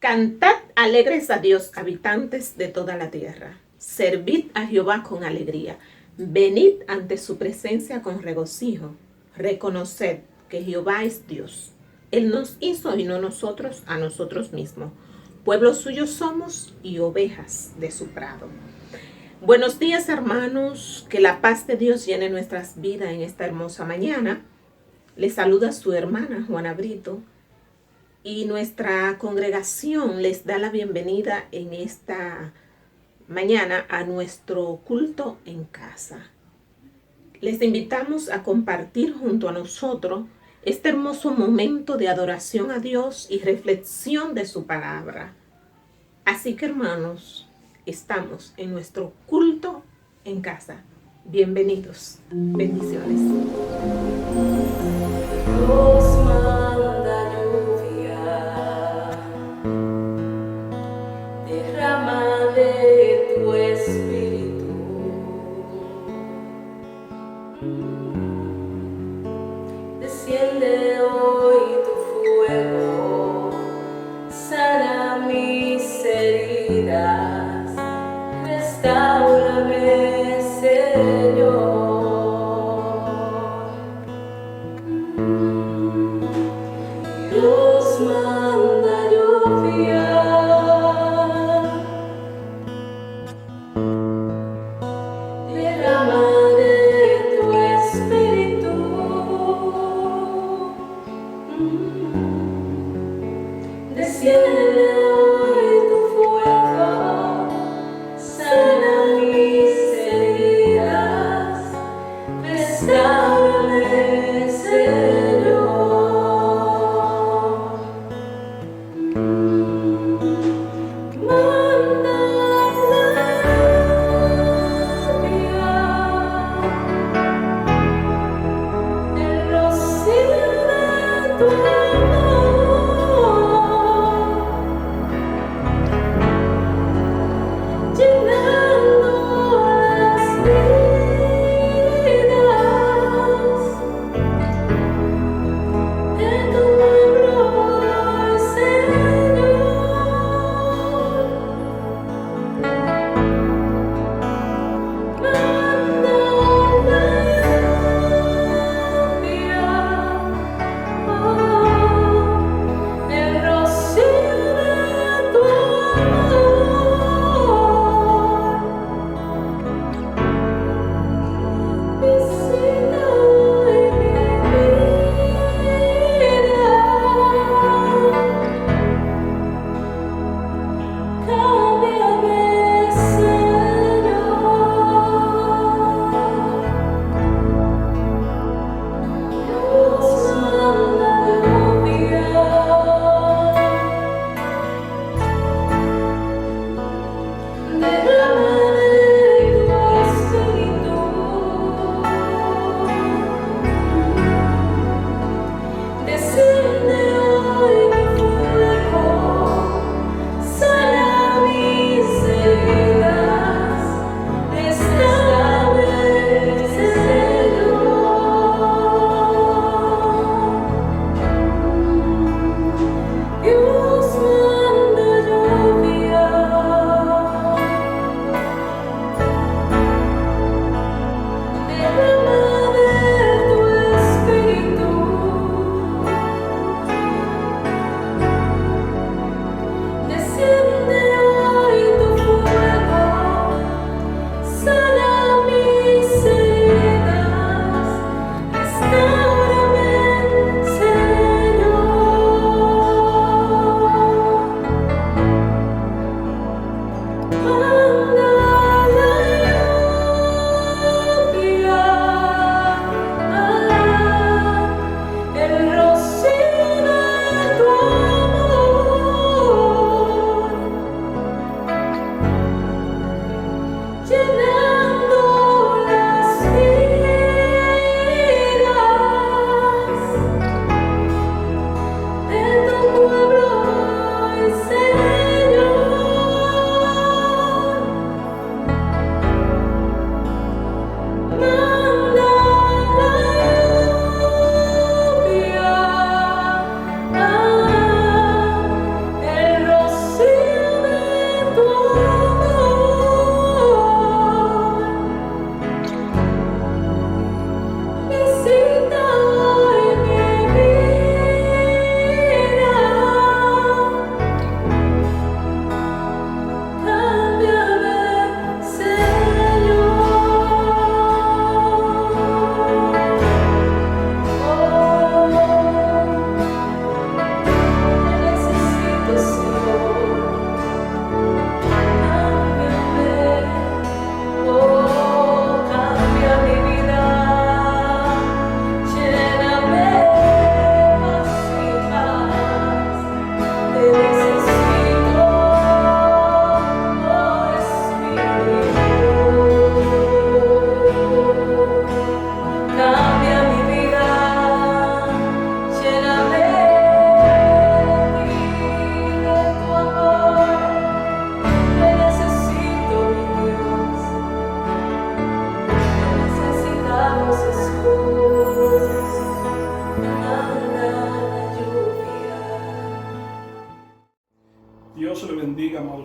Cantad alegres a Dios, habitantes de toda la tierra. Servid a Jehová con alegría. Venid ante su presencia con regocijo. Reconoced que Jehová es Dios. Él nos hizo y no nosotros a nosotros mismos. Pueblo suyo somos y ovejas de su prado. Buenos días, hermanos. Que la paz de Dios llene nuestras vidas en esta hermosa mañana. Les saluda su hermana Juana Brito. Y nuestra congregación les da la bienvenida en esta mañana a nuestro culto en casa. Les invitamos a compartir junto a nosotros este hermoso momento de adoración a Dios y reflexión de su palabra. Así que, hermanos, estamos en nuestro culto en casa. Bienvenidos. Bendiciones. Dios manda lluvia, derrama de tu espíritu, desciende hoy tu fuego, sana mis heridas, restáurame, Señor. Dios manda lluvia, derrama de tu espíritu, desciende hoy tu fuego, sana mis heridas, restáurame, Señor. Manda lluvia, el rocío de tu amor, llenando las vidas.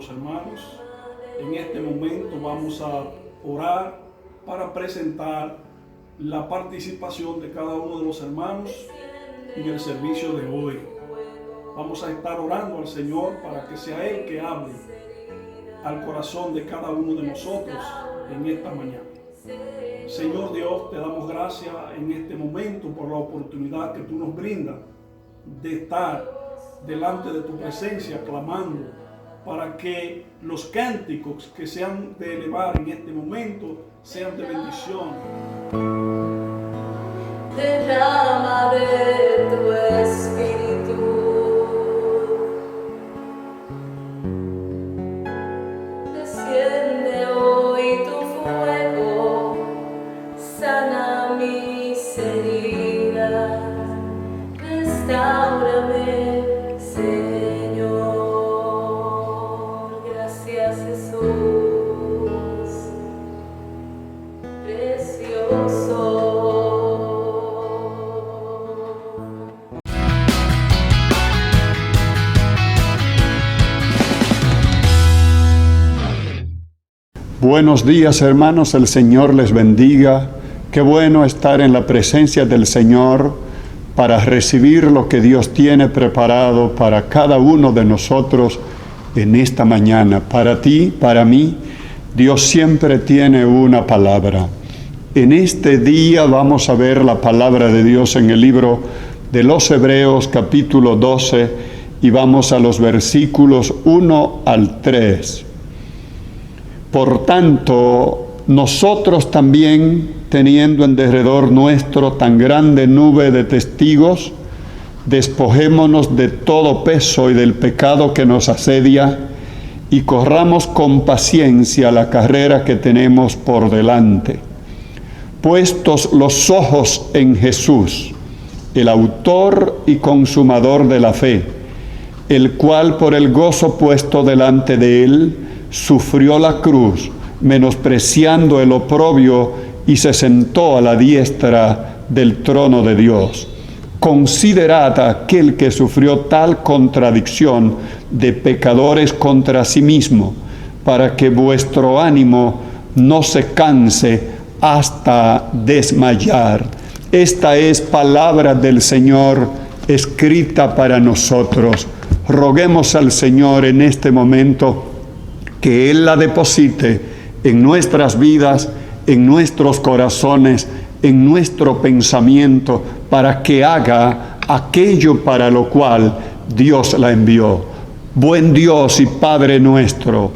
los hermanos. En este momento vamos a orar para presentar la participación de cada uno de los hermanos en el servicio de hoy. Vamos a estar orando al Señor para que sea Él que hable al corazón de cada uno de nosotros en esta mañana. Señor Dios, te damos gracias en este momento por la oportunidad que tú nos brindas de estar delante de tu presencia clamando para que los cánticos que se han de elevar en este momento sean de bendición. Derrama de tu espíritu, desciende hoy tu fuego, sana mis heridas, restáurame, Señor. Gracias, Jesús, precioso. Buenos días, hermanos, el Señor les bendiga. Qué bueno estar en la presencia del Señor para recibir lo que Dios tiene preparado para cada uno de nosotros en esta mañana. Para ti, para mí, Dios siempre tiene una palabra. En este día vamos a ver la palabra de Dios en el libro de los Hebreos, capítulo 12, y vamos a los versículos 1 al 3. Por tanto, nosotros también, teniendo en derredor nuestro tan grande nube de testigos, despojémonos de todo peso y del pecado que nos asedia, y corramos con paciencia la carrera que tenemos por delante. Puestos los ojos en Jesús, el autor y consumador de la fe, el cual por el gozo puesto delante de él, sufrió la cruz, menospreciando el oprobio, y se sentó a la diestra del trono de Dios. Considerad a aquel que sufrió tal contradicción de pecadores contra sí mismo, para que vuestro ánimo no se canse hasta desmayar. Esta es palabra del Señor escrita para nosotros. Roguemos al Señor en este momento que Él la deposite en nuestras vidas, en nuestros corazones, en nuestro pensamiento, para que haga aquello para lo cual Dios la envió. Buen Dios y Padre nuestro,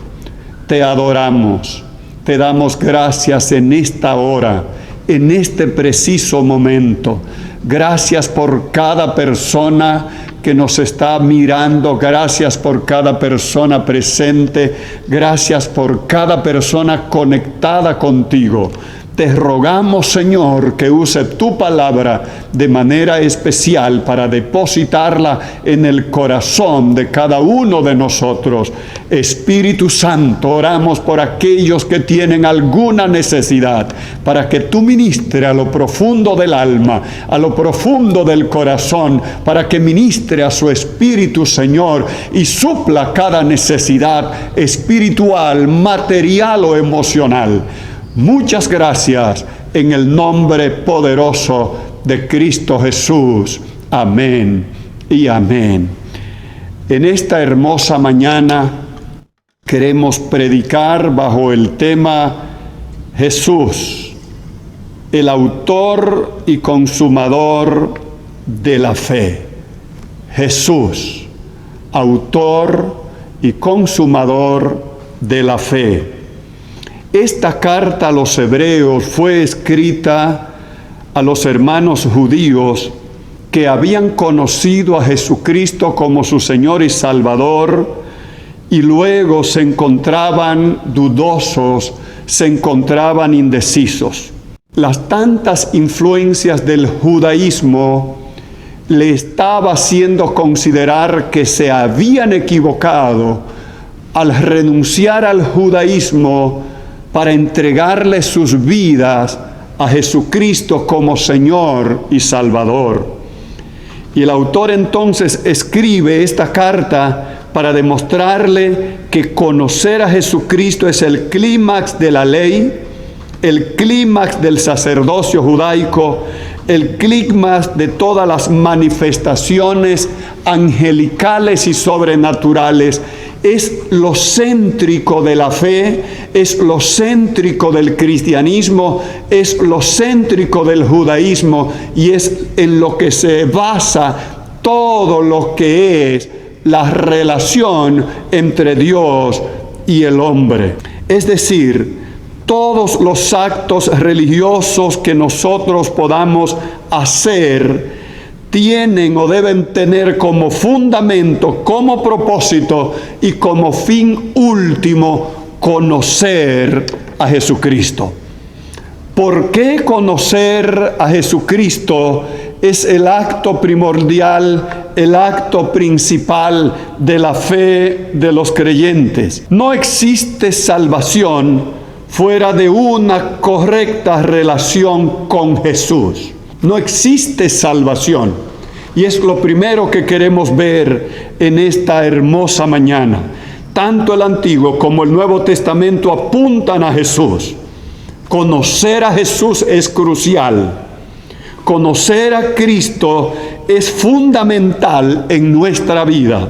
te adoramos, te damos gracias en esta hora, en este preciso momento. Gracias por cada persona que nos está mirando, gracias por cada persona presente, gracias por cada persona conectada contigo. Te rogamos, Señor, que use tu palabra de manera especial para depositarla en el corazón de cada uno de nosotros. Espíritu Santo, oramos por aquellos que tienen alguna necesidad, para que tú ministres a lo profundo del alma, a lo profundo del corazón, para que ministre a su espíritu, Señor, y supla cada necesidad espiritual, material o emocional. Muchas gracias en el nombre poderoso de Cristo Jesús. Amén y amén. En esta hermosa mañana queremos predicar bajo el tema Jesús, el autor y consumador de la fe. Jesús, autor y consumador de la fe. Esta carta a los hebreos fue escrita a los hermanos judíos que habían conocido a Jesucristo como su Señor y Salvador, y luego se encontraban dudosos, se encontraban indecisos. Las tantas influencias del judaísmo le estaba haciendo considerar que se habían equivocado al renunciar al judaísmo para entregarle sus vidas a Jesucristo como Señor y Salvador. Y el autor entonces escribe esta carta para demostrarle que conocer a Jesucristo es el clímax de la ley, el clímax del sacerdocio judaico, el clímax de todas las manifestaciones angelicales y sobrenaturales. Es lo céntrico de la fe, es lo céntrico del cristianismo, es lo céntrico del judaísmo, y es en lo que se basa todo lo que es la relación entre Dios y el hombre. Es decir, todos los actos religiosos que nosotros podamos hacer tienen o deben tener como fundamento, como propósito y como fin último conocer a Jesucristo. ¿Por qué conocer a Jesucristo es el acto primordial, el acto principal de la fe de los creyentes? No existe salvación fuera de una correcta relación con Jesús. No existe salvación. Y es lo primero que queremos ver en esta hermosa mañana. Tanto el Antiguo como el Nuevo Testamento apuntan a Jesús. Conocer a Jesús es crucial. Conocer a Cristo es fundamental en nuestra vida.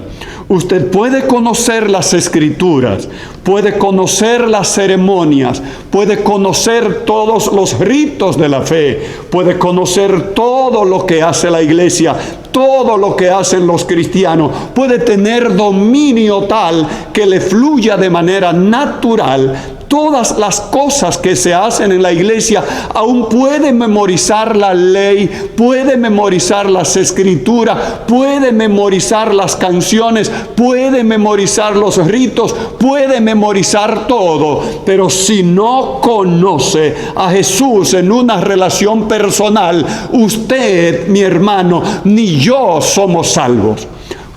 Usted puede conocer las Escrituras, puede conocer las ceremonias, puede conocer todos los ritos de la fe, puede conocer todo lo que hace la iglesia, todo lo que hacen los cristianos, puede tener dominio tal que le fluya de manera natural todas las cosas que se hacen en la iglesia. Aún puede memorizar la ley, puede memorizar las escrituras, puede memorizar las canciones, puede memorizar los ritos, puede memorizar todo. Pero si no conoce a Jesús en una relación personal, usted, mi hermano, ni yo somos salvos.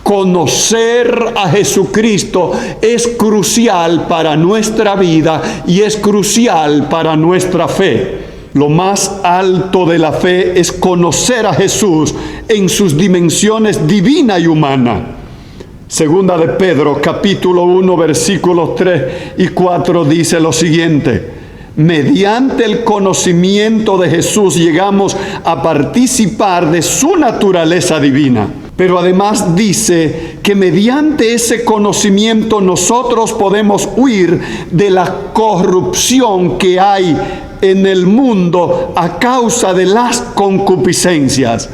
Conocer a Jesucristo es crucial para nuestra vida y es crucial para nuestra fe. Lo más alto de la fe es conocer a Jesús en sus dimensiones divina y humana. Segunda de Pedro, capítulo 1, versículos 3 y 4 dice lo siguiente: mediante el conocimiento de Jesús llegamos a participar de su naturaleza divina. Pero además dice que mediante ese conocimiento nosotros podemos huir de la corrupción que hay en el mundo a causa de las concupiscencias.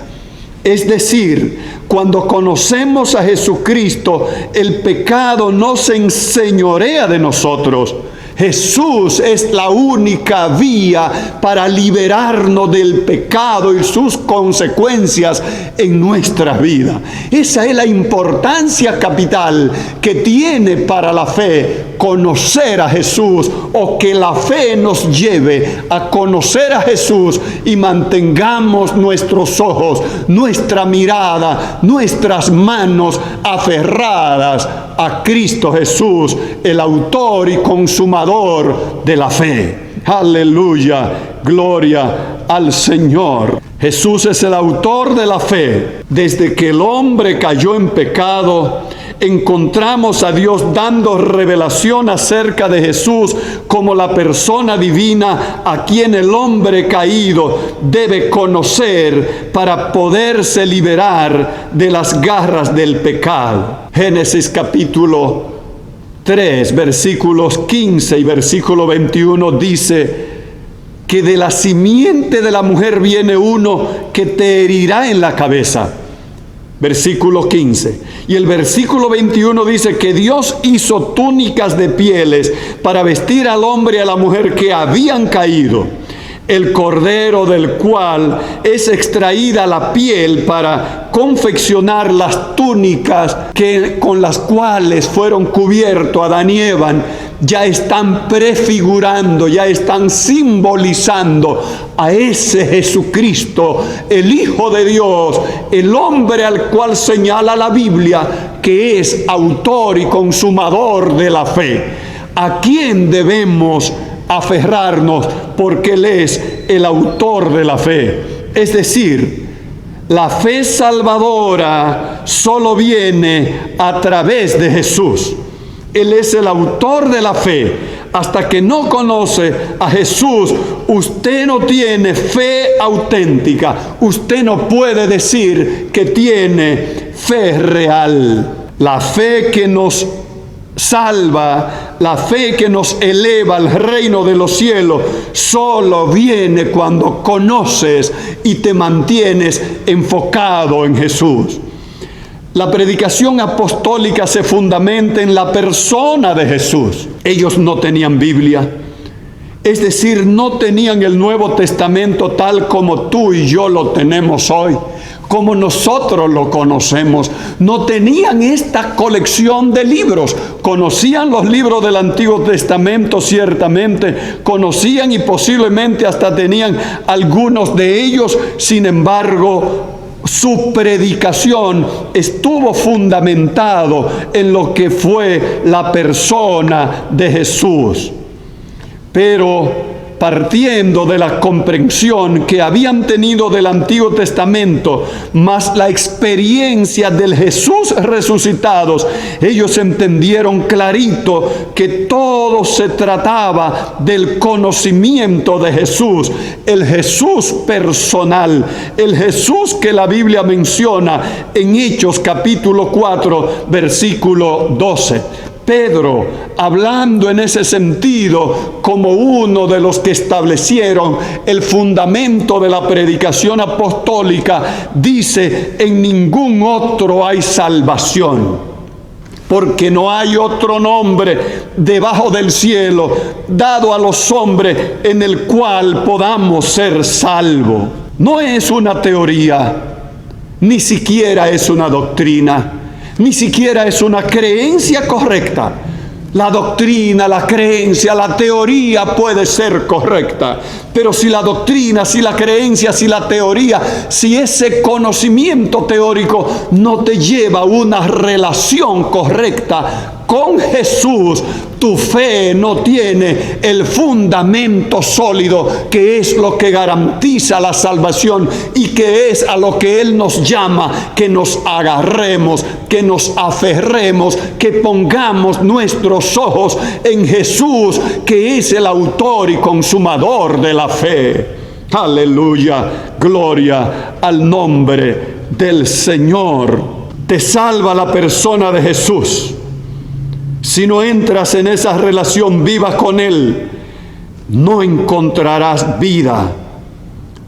Es decir, cuando conocemos a Jesucristo, el pecado no se enseñorea de nosotros. Jesús es la única vía para liberarnos del pecado y sus consecuencias en nuestra vida. Esa es la importancia capital que tiene para la fe conocer a Jesús, o que la fe nos lleve a conocer a Jesús y mantengamos nuestros ojos, nuestra mirada, nuestras manos aferradas a Cristo Jesús, el autor y consumador de la fe. Aleluya, gloria al Señor. Jesús es el autor de la fe. Desde que el hombre cayó en pecado, encontramos a Dios dando revelación acerca de Jesús como la persona divina a quien el hombre caído debe conocer para poderse liberar de las garras del pecado. Génesis capítulo 3, versículos 15 y versículo 21 dice que de la simiente de la mujer viene uno que te herirá en la cabeza. Versículo 15. Y el versículo 21 dice que Dios hizo túnicas de pieles para vestir al hombre y a la mujer que habían caído. El cordero del cual es extraída la piel para confeccionar las túnicas con las cuales fueron cubiertos Adán y Eva, ya están prefigurando, ya están simbolizando a ese Jesucristo, el Hijo de Dios, el hombre al cual señala la Biblia que es autor y consumador de la fe. ¿A quién debemos aferrarnos? Porque Él es el autor de la fe. Es decir, La fe salvadora solo viene a través de Jesús. Él es el autor de la fe. Hasta que no conoce a Jesús, usted no tiene fe auténtica. Usted no puede decir que tiene fe real. La fe que nos salva, la fe que nos eleva al reino de los cielos, solo viene cuando conoces y te mantienes enfocado en Jesús. La predicación apostólica se fundamenta en la persona de Jesús. Ellos no tenían Biblia, es decir, no tenían el Nuevo Testamento tal como tú y yo lo tenemos hoy, como nosotros lo conocemos. No tenían esta colección de libros. Conocían los libros del Antiguo Testamento, ciertamente, conocían y posiblemente hasta tenían algunos de ellos. Sin embargo, su predicación estuvo fundamentado en lo que fue la persona de Jesús. Pero partiendo de la comprensión que habían tenido del Antiguo Testamento, más la experiencia del Jesús resucitados, ellos entendieron clarito que todo se trataba del conocimiento de Jesús, el Jesús personal, el Jesús que la Biblia menciona en Hechos capítulo 4, versículo 12. Pedro, hablando en ese sentido como uno de los que establecieron el fundamento de la predicación apostólica, dice: en ningún otro hay salvación, porque no hay otro nombre debajo del cielo dado a los hombres en el cual podamos ser salvos. No es una teoría, ni siquiera es una doctrina, ni siquiera es una creencia correcta. La doctrina, la creencia, la teoría puede ser correcta, pero si la doctrina, si la creencia, si la teoría, si ese conocimiento teórico no te lleva a una relación correcta con Jesús, tu fe no tiene el fundamento sólido, que es lo que garantiza la salvación y que es a lo que Él nos llama, que nos agarremos, que nos aferremos, que pongamos nuestros ojos en Jesús, que es el autor y consumador de la fe. Aleluya, gloria al nombre del Señor. Te salva la persona de Jesús. Si no entras en esa relación viva con Él, no encontrarás vida.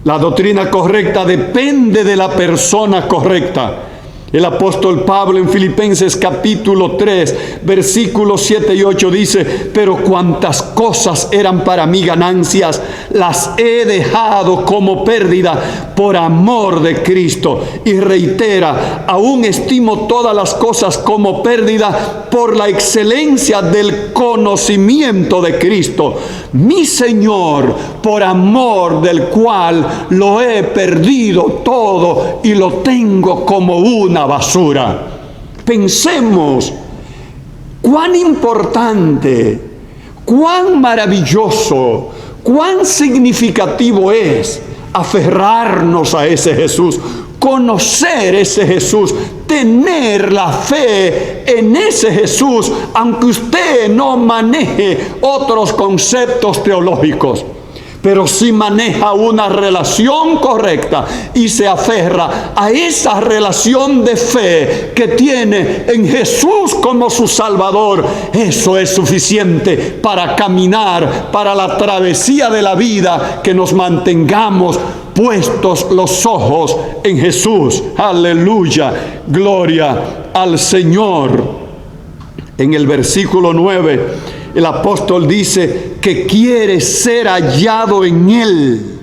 La doctrina correcta depende de la persona correcta. El apóstol Pablo en Filipenses capítulo 3, versículos 7 y 8 dice: pero cuantas cosas eran para mí ganancias, las he dejado como pérdida por amor de Cristo. Y reitera: aún estimo todas las cosas como pérdida por la excelencia del conocimiento de Cristo, mi Señor, por amor del cual lo he perdido todo y lo tengo como una basura. Pensemos cuán importante, cuán maravilloso, cuán significativo es aferrarnos a ese Jesús, conocer ese Jesús, tener la fe en ese Jesús, aunque usted no maneje otros conceptos teológicos. Pero si maneja una relación correcta y se aferra a esa relación de fe que tiene en Jesús como su Salvador, eso es suficiente para caminar, para la travesía de la vida, que nos mantengamos puestos los ojos en Jesús. Aleluya, gloria al Señor. En el versículo 9, el apóstol dice que quiere ser hallado en Él,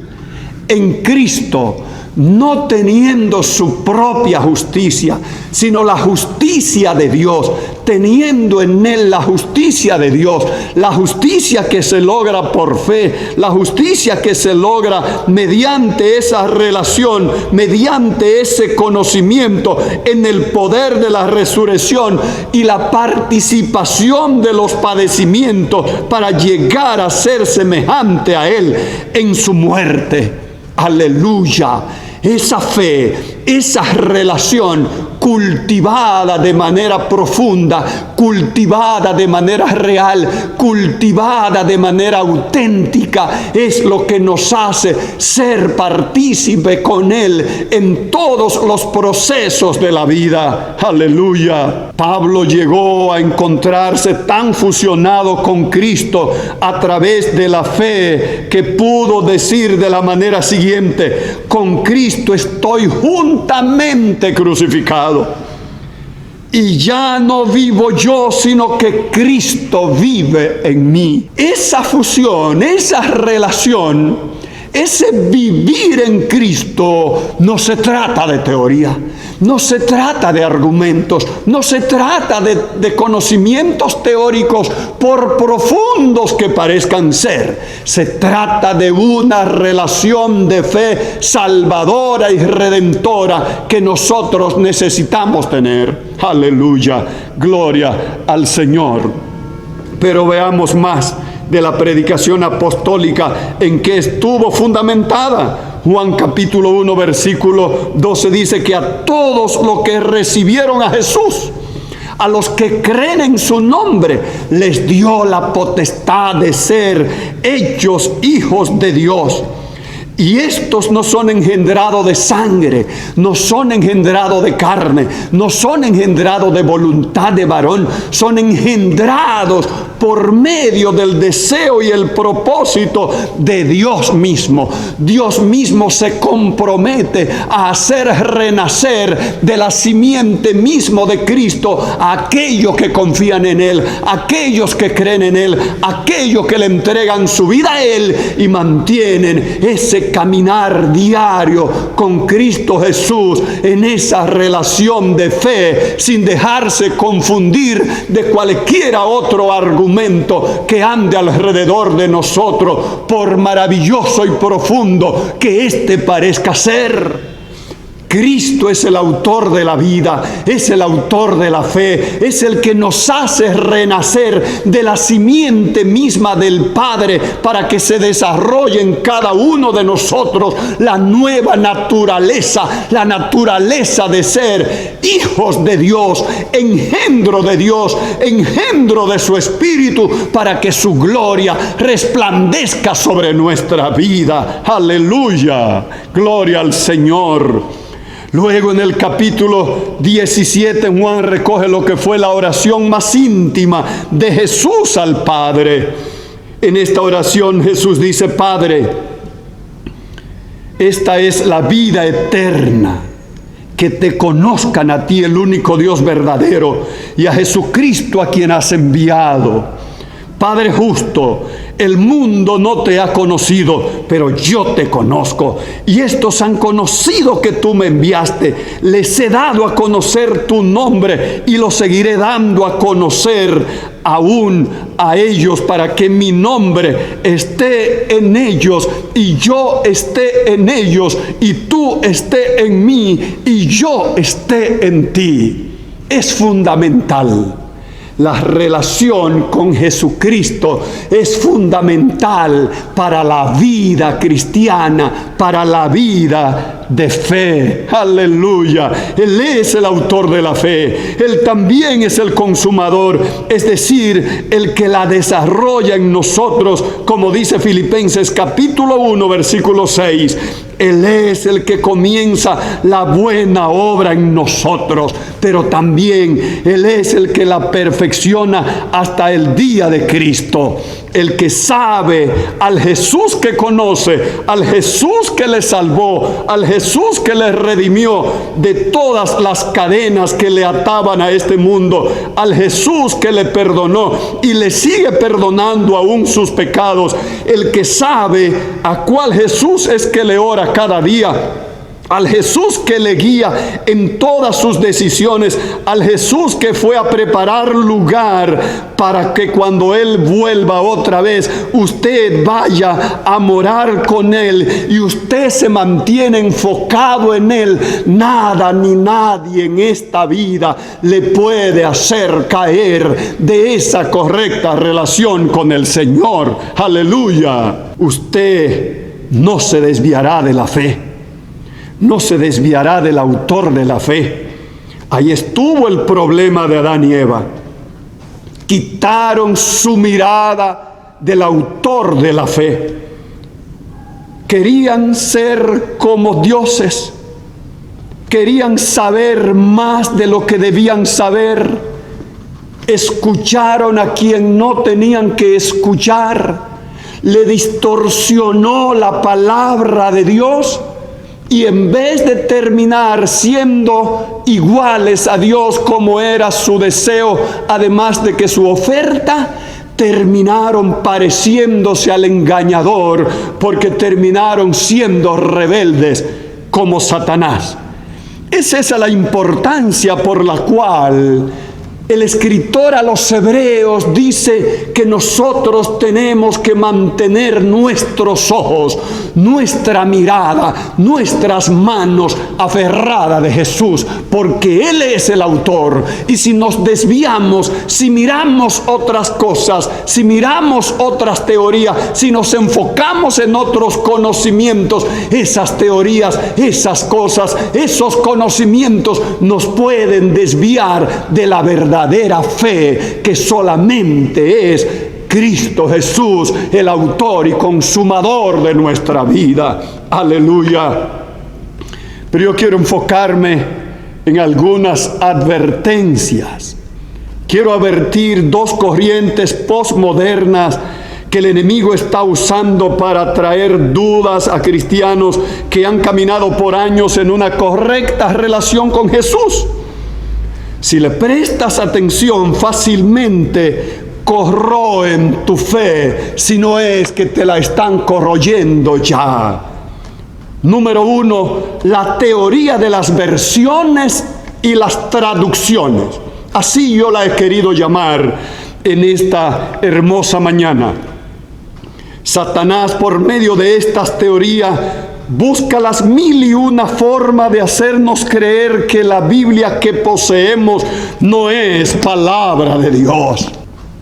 en Cristo, no teniendo su propia justicia, sino la justicia de Dios, teniendo en Él la justicia de Dios, la justicia que se logra por fe, la justicia que se logra mediante esa relación, mediante ese conocimiento en el poder de la resurrección y la participación de los padecimientos para llegar a ser semejante a Él en su muerte. Aleluya. esa fe, esa relación cultivada de manera profunda, cultivada de manera real, cultivada de manera auténtica, es lo que nos hace ser partícipe con Él en todos los procesos de la vida. Aleluya. Pablo llegó a encontrarse tan fusionado con Cristo a través de la fe que pudo decir de la manera siguiente: con Cristo estoy juntamente crucificado. Y ya no vivo yo, sino que Cristo vive en mí. Esa fusión, esa relación, ese vivir en Cristo, no se trata de teoría, no se trata de argumentos, no se trata de conocimientos teóricos, por profundos que parezcan ser. Se trata de una relación de fe salvadora y redentora que nosotros necesitamos tener. Aleluya, gloria al Señor. Pero veamos más de la predicación apostólica en que estuvo fundamentada. Juan capítulo 1 versículo 12 dice que a todos los que recibieron a Jesús, a los que creen en su nombre, les dio la potestad de ser hechos hijos de Dios. Y estos no son engendrados de sangre, no son engendrados de carne, no son engendrados de voluntad de varón, son engendrados por medio del deseo y el propósito de Dios mismo. Dios mismo se compromete a hacer renacer de la simiente mismo de Cristo a aquellos que confían en Él, aquellos que creen en Él, aquellos que le entregan su vida a Él y mantienen ese caminar diario con Cristo Jesús en esa relación de fe, sin dejarse confundir de cualquiera otro argumento que ande alrededor de nosotros, por maravilloso y profundo que éste parezca ser. Cristo es el autor de la vida, es el autor de la fe, es el que nos hace renacer de la simiente misma del Padre para que se desarrolle en cada uno de nosotros la nueva naturaleza, la naturaleza de ser hijos de Dios, engendro de su Espíritu, para que su gloria resplandezca sobre nuestra vida. Aleluya, gloria al Señor. Luego en el capítulo 17 Juan recoge lo que fue la oración más íntima de Jesús al Padre. En esta oración Jesús dice: Padre, esta es la vida eterna, que te conozcan a ti, el único Dios verdadero, y a Jesucristo a quien has enviado. Padre justo, el mundo no te ha conocido, pero yo te conozco. Y estos han conocido que tú me enviaste. Les he dado a conocer tu nombre y lo seguiré dando a conocer aún a ellos, para que mi nombre esté en ellos y yo esté en ellos y tú estés en mí y yo esté en ti. Es fundamental. La relación con Jesucristo es fundamental para la vida cristiana, para la vida de fe. Aleluya. Él es el autor de la fe. Él también es el consumador, es decir, el que la desarrolla en nosotros, como dice Filipenses capítulo 1 versículo 6. Él es el que comienza la buena obra en nosotros, pero también Él es el que la perfecciona hasta el día de Cristo. El que sabe al Jesús que conoce, al Jesús que le salvó, al Jesús que le redimió de todas las cadenas que le ataban a este mundo, al Jesús que le perdonó y le sigue perdonando aún sus pecados. El que sabe a cuál Jesús es que le ora cada día, al Jesús que le guía en todas sus decisiones, al Jesús que fue a preparar lugar para que cuando Él vuelva otra vez, usted vaya a morar con Él y usted se mantiene enfocado en Él. Nada ni nadie en esta vida le puede hacer caer de esa correcta relación con el Señor. Aleluya. Usted no se desviará de la fe. no se desviará del autor de la fe. Ahí estuvo el problema de Adán y Eva. Quitaron su mirada del autor de la fe. Querían ser como dioses. Querían saber más de lo que debían saber. Escucharon a quien no tenían que escuchar. Le distorsionó la palabra de Dios. Y en vez de terminar siendo iguales a Dios como era su deseo, además de que su oferta, terminaron pareciéndose al engañador, porque terminaron siendo rebeldes como Satanás. Es esa la importancia por la cual el escritor a los Hebreos dice que nosotros tenemos que mantener nuestros ojos, nuestra mirada, nuestras manos aferradas de Jesús, porque Él es el autor. Y si nos desviamos, si miramos otras cosas, si miramos otras teorías, si nos enfocamos en otros conocimientos, esas teorías, esas cosas, esos conocimientos nos pueden desviar de la verdadera fe, que solamente es Cristo Jesús, el autor y consumador de nuestra vida. Aleluya. Pero yo quiero enfocarme en algunas advertencias. Quiero advertir dos corrientes postmodernas que el enemigo está usando para traer dudas a cristianos que han caminado por años en una correcta relación con Jesús. Si le prestas atención, fácilmente corroen tu fe, si no es que te la están corroyendo ya. Número uno, la teoría de las versiones y las traducciones. Así yo la he querido llamar en esta hermosa mañana. Satanás, por medio de estas teorías, busca las 1001 formas de hacernos creer que la Biblia que poseemos no es palabra de Dios.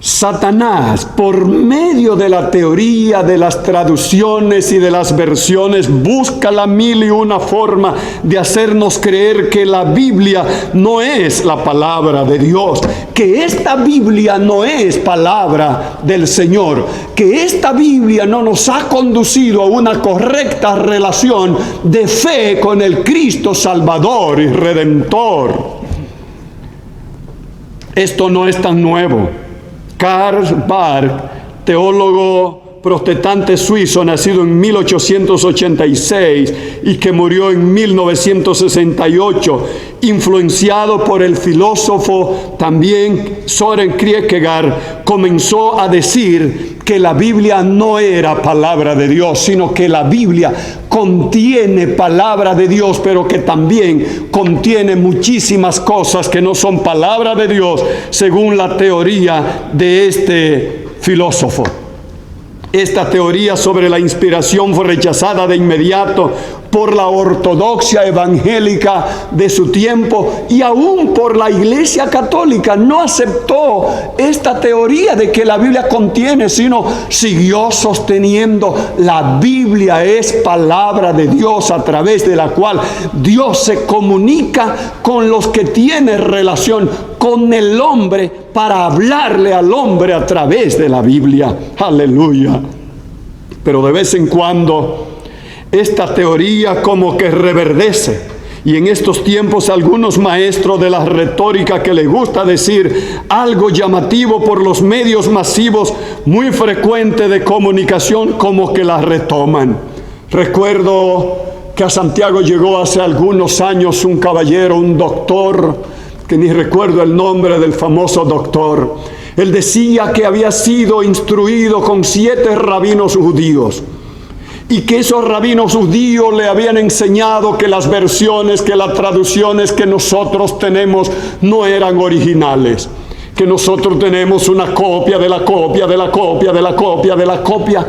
Satanás, por medio de la teoría de las traducciones y de las versiones, busca la 1001 forma de hacernos creer que la Biblia no es la palabra de Dios, que esta Biblia no es palabra del Señor, que esta Biblia no nos ha conducido a una correcta relación de fe con el Cristo Salvador y Redentor. Esto no es tan nuevo. Karl Barth, teólogo protestante suizo, nacido en 1886 y que murió en 1968, influenciado por el filósofo también Søren Kierkegaard, comenzó a decir que la Biblia no era palabra de Dios, sino que la Biblia contiene palabra de Dios, pero que también contiene muchísimas cosas que no son palabra de Dios, según la teoría de este filósofo. Esta teoría sobre la inspiración fue rechazada de inmediato por la ortodoxia evangélica de su tiempo, y aún por la Iglesia Católica no aceptó esta teoría de que la Biblia contiene, sino siguió sosteniendo la Biblia es palabra de Dios, a través de la cual Dios se comunica con los que tienen relación con el hombre para hablarle al hombre a través de la Biblia. Aleluya. Pero de vez en cuando esta teoría como que reverdece, y en estos tiempos algunos maestros de la retórica que les gusta decir algo llamativo por los medios masivos muy frecuentes de comunicación, como que la retoman. Recuerdo que a Santiago llegó hace algunos años un caballero, un doctor, que ni recuerdo el nombre del famoso doctor. Él decía que había sido instruido con 7 rabinos judíos, y que esos rabinos judíos le habían enseñado que las versiones, que las traducciones que nosotros tenemos no eran originales, que nosotros tenemos una copia de la copia, de la copia, de la copia, de la copia,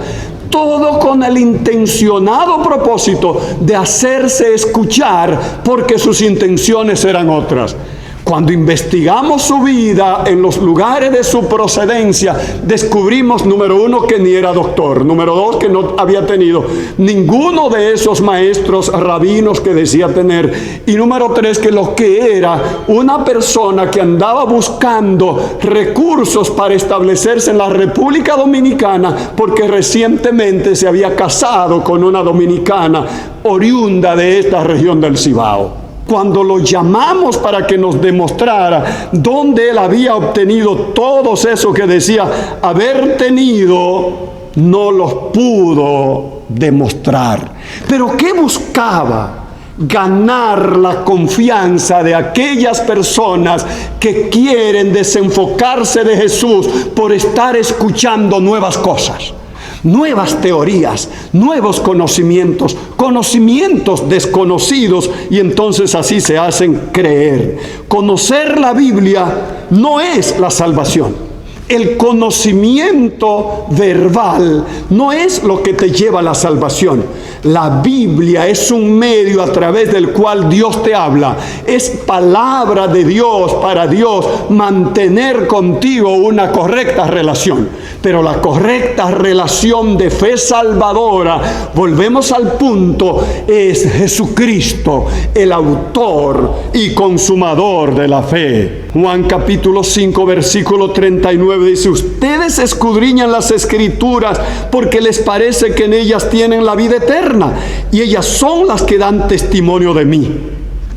todo con el intencionado propósito de hacerse escuchar, porque sus intenciones eran otras. Cuando investigamos su vida en los lugares de su procedencia, descubrimos, número uno, que ni era doctor, número dos, que no había tenido ninguno de esos maestros rabinos que decía tener, y número tres, que lo que era una persona que andaba buscando recursos para establecerse en la República Dominicana, porque recientemente se había casado con una dominicana oriunda de esta región del Cibao. Cuando lo llamamos para que nos demostrara dónde él había obtenido todos esos que decía haber tenido, no los pudo demostrar. ¿Pero qué buscaba? Ganar la confianza de aquellas personas que quieren desenfocarse de Jesús por estar escuchando nuevas cosas, nuevas teorías, nuevos conocimientos, conocimientos desconocidos, y entonces así se hacen creer. Conocer la Biblia no es la salvación. El conocimiento verbal no es lo que te lleva a la salvación. La Biblia es un medio a través del cual Dios te habla. Es palabra de Dios para Dios mantener contigo una correcta relación. Pero la correcta relación de fe salvadora, volvemos al punto, es Jesucristo, el autor y consumador de la fe. Juan capítulo 5 versículo 39 dice: ustedes escudriñan las escrituras porque les parece que en ellas tienen la vida eterna, y ellas son las que dan testimonio de mí.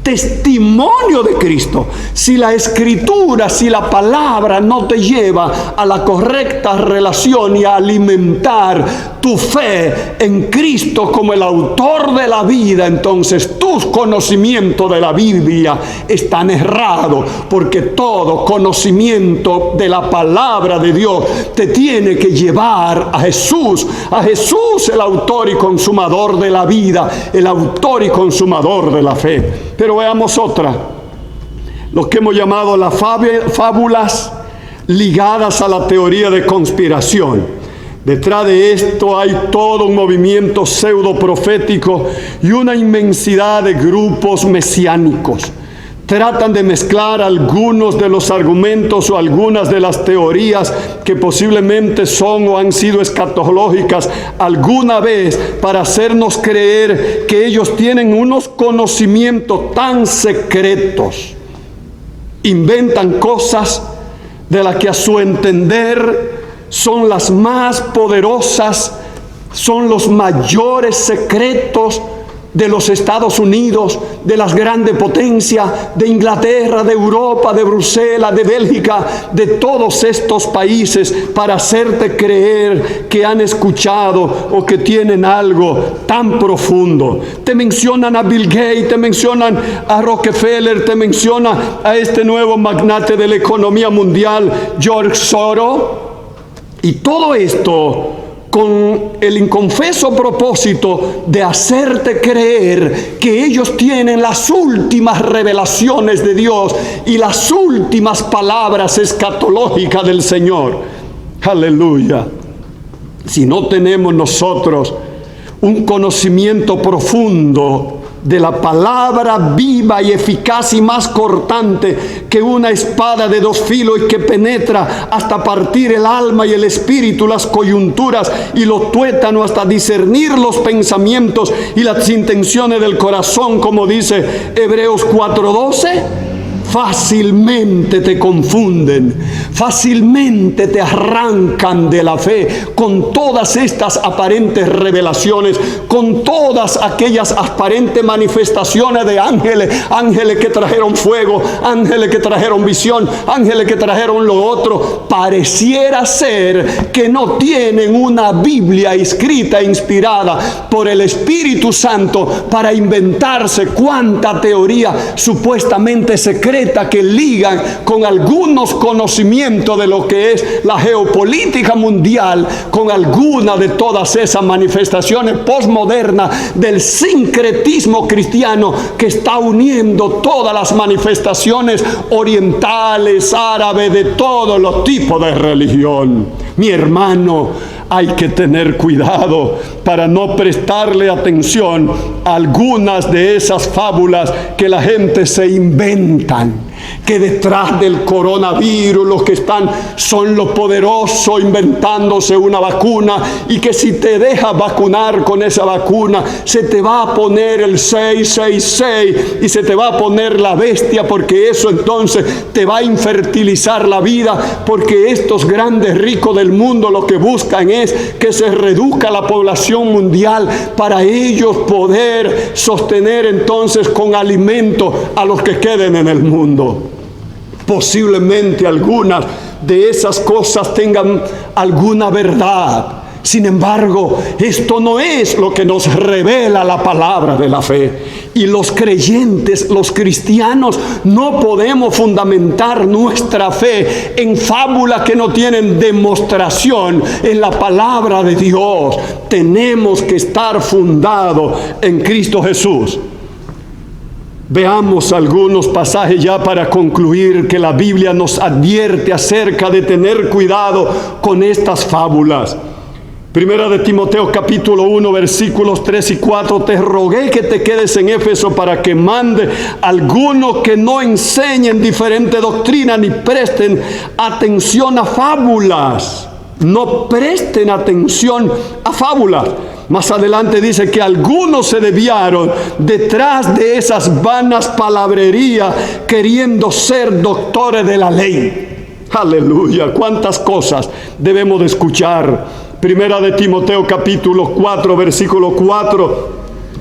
Testimonio de Cristo. Si la escritura, si la palabra no te lleva a la correcta relación y a alimentar tu fe en Cristo como el autor de la vida, entonces tus conocimientos de la Biblia están errados, porque todo conocimiento de la palabra de Dios te tiene que llevar a Jesús el autor y consumador de la vida, el autor y consumador de la fe. Pero veamos otra, lo que hemos llamado las fábulas ligadas a la teoría de conspiración. Detrás de esto hay todo un movimiento pseudo profético y una inmensidad de grupos mesiánicos. Tratan de mezclar algunos de los argumentos o algunas de las teorías que posiblemente son o han sido escatológicas alguna vez para hacernos creer que ellos tienen unos conocimientos tan secretos. Inventan cosas de las que a su entender son las más poderosas, son los mayores secretos de los Estados Unidos, de las grandes potencias, de Inglaterra, de Europa, de Bruselas, de Bélgica, de todos estos países, para hacerte creer que han escuchado o que tienen algo tan profundo. Te mencionan a Bill Gates, te mencionan a Rockefeller, te mencionan a este nuevo magnate de la economía mundial, George Soros, y todo esto con el inconfeso propósito de hacerte creer que ellos tienen las últimas revelaciones de Dios y las últimas palabras escatológicas del Señor. Aleluya. Si no tenemos nosotros un conocimiento profundo de la palabra viva y eficaz y más cortante que una espada de dos filos y que penetra hasta partir el alma y el espíritu, las coyunturas y los tuétanos, hasta discernir los pensamientos y las intenciones del corazón, como dice Hebreos 4:12, fácilmente te confunden, fácilmente te arrancan de la fe con todas estas aparentes revelaciones, con todas aquellas aparentes manifestaciones de ángeles que trajeron fuego, ángeles que trajeron visión, ángeles que trajeron lo otro. Pareciera ser que no tienen una Biblia escrita e inspirada por el Espíritu Santo para inventarse cuánta teoría supuestamente secreta que ligan con algunos conocimientos de lo que es la geopolítica mundial, con alguna de todas esas manifestaciones postmodernas del sincretismo cristiano que está uniendo todas las manifestaciones orientales, árabes, de todos los tipos de religión. Mi hermano, hay que tener cuidado para no prestarle atención a algunas de esas fábulas que la gente se inventan. que detrás del coronavirus los que están son los poderosos inventándose una vacuna, y que si te dejas vacunar con esa vacuna se te va a poner el 666 y se te va a poner la bestia, porque eso entonces te va a infertilizar la vida, porque estos grandes ricos del mundo lo que buscan es que se reduzca la población mundial para ellos poder sostener entonces con alimento a los que queden en el mundo. Posiblemente algunas de esas cosas tengan alguna verdad. Sin embargo, esto no es lo que nos revela la palabra de la fe. Y los creyentes, los cristianos, no podemos fundamentar nuestra fe en fábulas que no tienen demostración en la palabra de Dios. Tenemos que estar fundados en Cristo Jesús. Veamos algunos pasajes ya para concluir, que la Biblia nos advierte acerca de tener cuidado con estas fábulas. Primera de Timoteo capítulo 1 versículos 3 y 4. Te rogué que te quedes en Éfeso para que mande algunos que no enseñen diferente doctrina ni presten atención a fábulas. No presten atención a fábulas. Más adelante dice que algunos se desviaron detrás de esas vanas palabrerías, queriendo ser doctores de la ley. Aleluya, cuántas cosas debemos de escuchar. Primera de Timoteo capítulo 4 versículo 4.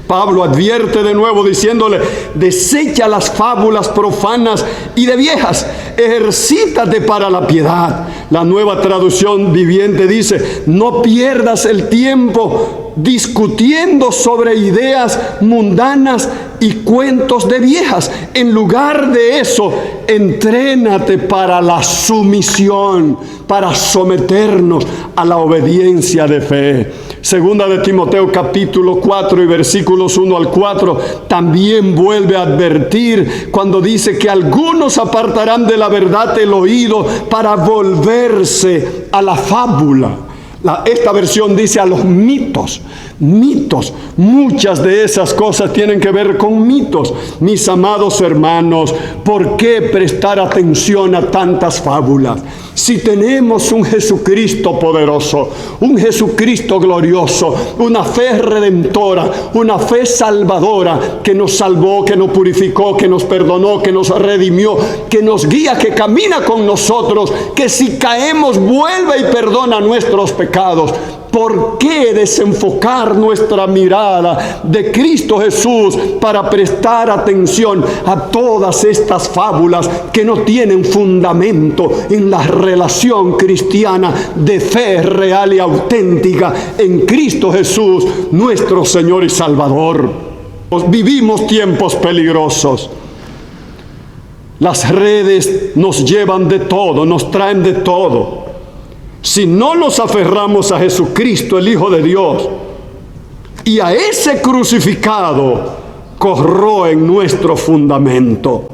Pablo advierte de nuevo diciéndole: desecha las fábulas profanas y de viejas, ejercítate para la piedad. La Nueva Traducción Viviente dice: no pierdas el tiempo discutiendo sobre ideas mundanas y cuentos de viejas. En lugar de eso, entrénate para la sumisión, para someternos a la obediencia de fe. Segunda de Timoteo capítulo 4 y versículos 1 al 4 también vuelve a advertir cuando dice que algunos apartarán de la verdad el oído para volverse a la fábula. Esta versión dice a los mitos. Muchas de esas cosas tienen que ver con mitos. Mis amados hermanos, ¿por qué prestar atención a tantas fábulas? Si tenemos un Jesucristo poderoso, un Jesucristo glorioso, una fe redentora, una fe salvadora, que nos salvó, que nos purificó, que nos perdonó, que nos redimió, que nos guía, que camina con nosotros, que si caemos vuelve y perdona nuestros pecados. ¿Por qué desenfocar nuestra mirada de Cristo Jesús para prestar atención a todas estas fábulas que no tienen fundamento en la relación cristiana de fe real y auténtica en Cristo Jesús, nuestro Señor y Salvador? Vivimos tiempos peligrosos. Las redes nos llevan de todo, nos traen de todo. Si no nos aferramos a Jesucristo, el Hijo de Dios, y a ese crucificado, corroen nuestro fundamento.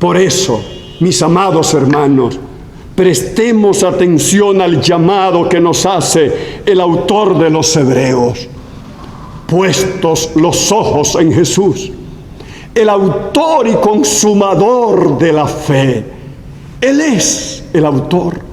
Por eso, mis amados hermanos, prestemos atención al llamado que nos hace el autor de los Hebreos. Puestos los ojos en Jesús, el autor y consumador de la fe. Él es el autor.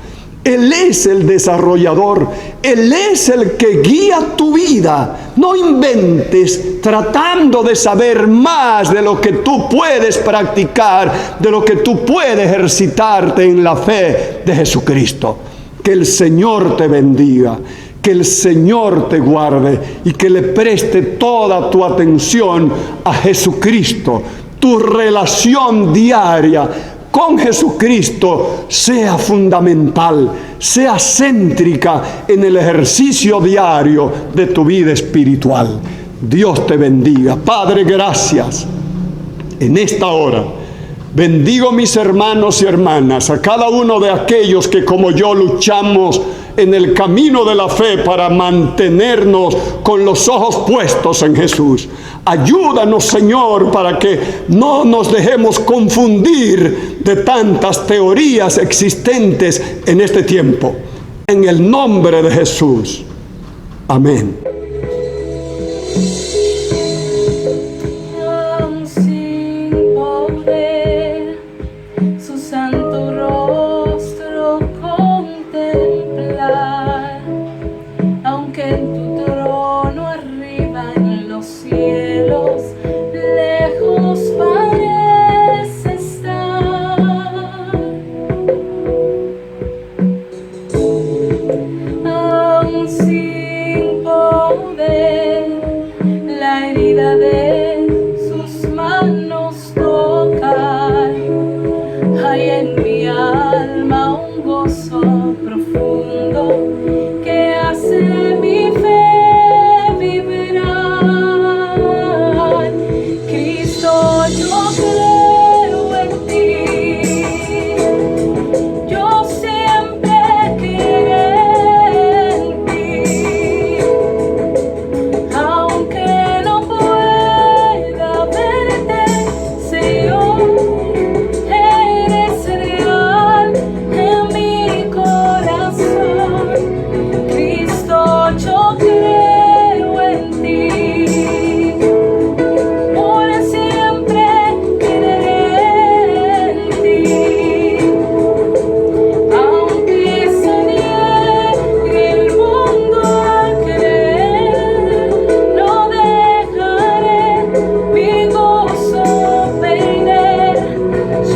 Él es el desarrollador, Él es el que guía tu vida. No inventes tratando de saber más de lo que tú puedes practicar, de lo que tú puedes ejercitarte en la fe de Jesucristo. Que el Señor te bendiga, que el Señor te guarde y que le preste toda tu atención a Jesucristo. Tu relación diaria con Jesucristo sea fundamental, sea céntrica en el ejercicio diario de tu vida espiritual. Dios te bendiga. Padre, gracias. En esta hora bendigo mis hermanos y hermanas, a cada uno de aquellos que como yo luchamos en el camino de la fe para mantenernos con los ojos puestos en Jesús. Ayúdanos, Señor, para que no nos dejemos confundir de tantas teorías existentes en este tiempo. En el nombre de Jesús. Amén. Sin poder yo creo en ti. Yo siempre creeré en ti. Aunque no pueda verte, Señor, eres real en mi corazón. Cristo, yo creo en ti. Por siempre creeré en ti. Aunque se niegue el mundo a creer, no dejaré mi gozo perder.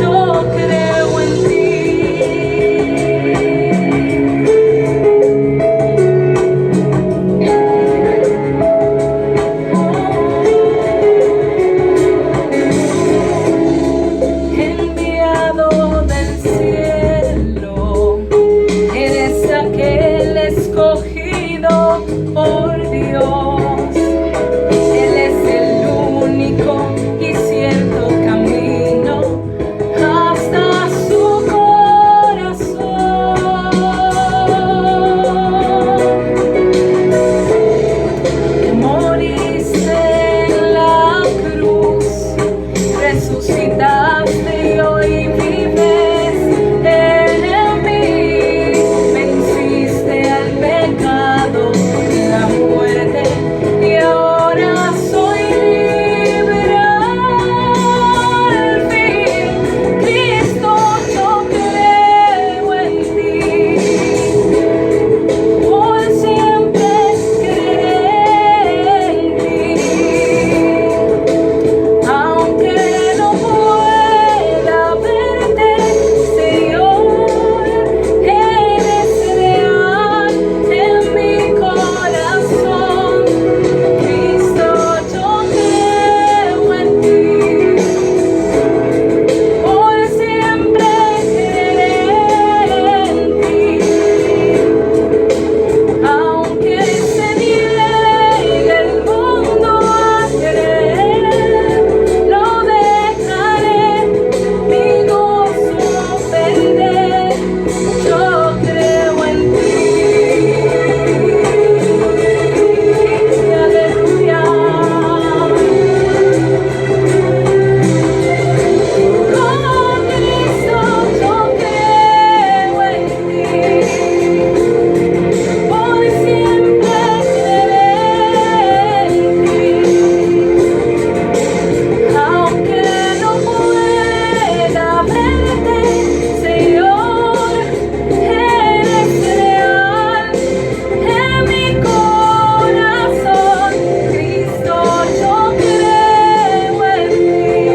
Yo creo en ti. Enviado del cielo, eres aquel escogido por Dios. Él es el único y cierto camino hasta su corazón. Que moriste en la cruz, resucitaste y hoy vives en mí. Venciste al pecado y la muerte y ahora soy libre al fin. Cristo, yo creo en ti. Por siempre creeré en ti. Aunque no pueda verte, Señor, eres real en mi corazón. Cristo, yo creo en ti. Por siempre creeré en ti. Aunque se niegue el mundo a creer, no dejaré mi gozo perder. Yo creo en ti. Aleluya. Oh Cristo, yo creo en ti. Por siempre creeré en ti. Aunque no pueda verte, Señor, eres real en mi corazón. Cristo, yo creo en ti.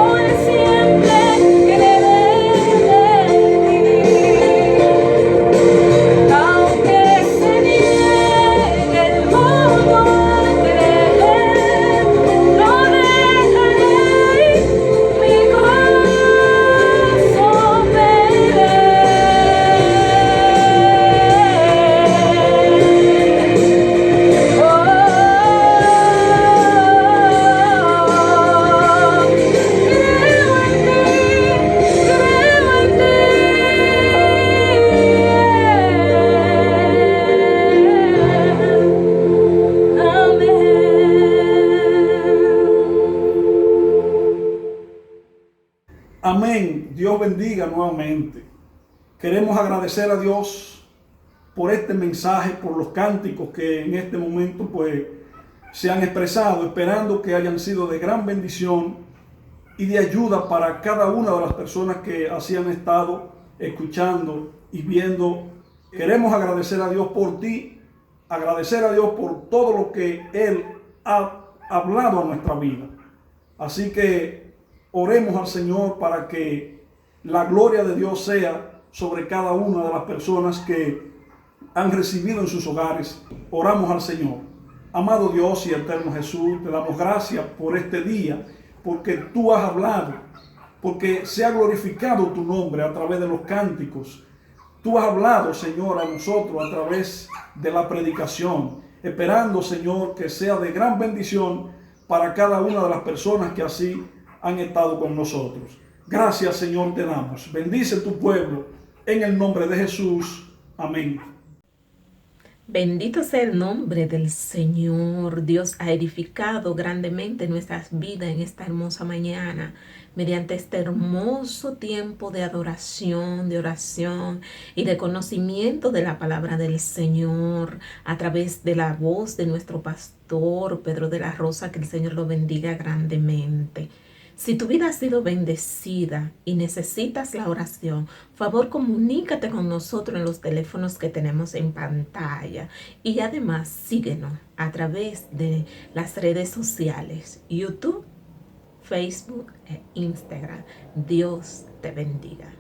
Por siempre creeré en ti. Aunque se niegue el mundo a creer, no dejaré mi gozo Amén. Dios bendiga nuevamente. Queremos agradecer a Dios por este mensaje, por los cánticos que en este momento pues se han expresado, esperando que hayan sido de gran bendición y de ayuda para cada una de las personas que así han estado escuchando y viendo. Queremos agradecer a Dios por ti, agradecer a Dios por todo lo que Él ha hablado a nuestra vida. Así que oremos al Señor para que la gloria de Dios sea sobre cada una de las personas que han recibido en sus hogares. Oramos al Señor. Amado Dios y eterno Jesús, te damos gracias por este día, porque tú has hablado, porque se ha glorificado tu nombre a través de los cánticos. Tú has hablado, Señor, a nosotros a través de la predicación, esperando, Señor, que sea de gran bendición para cada una de las personas que así han estado con nosotros. Gracias, Señor, te damos. Bendice tu pueblo en el nombre de Jesús. Amén. Bendito sea el nombre del Señor. Dios ha edificado grandemente nuestras vidas en esta hermosa mañana mediante este hermoso tiempo de adoración, de oración y de conocimiento de la palabra del Señor a través de la voz de nuestro pastor Pedro de la Rosa. Que el Señor lo bendiga grandemente. Si tu vida ha sido bendecida y necesitas la oración, favor comunícate con nosotros en los teléfonos que tenemos en pantalla. Y además síguenos a través de las redes sociales, YouTube, Facebook e Instagram. Dios te bendiga.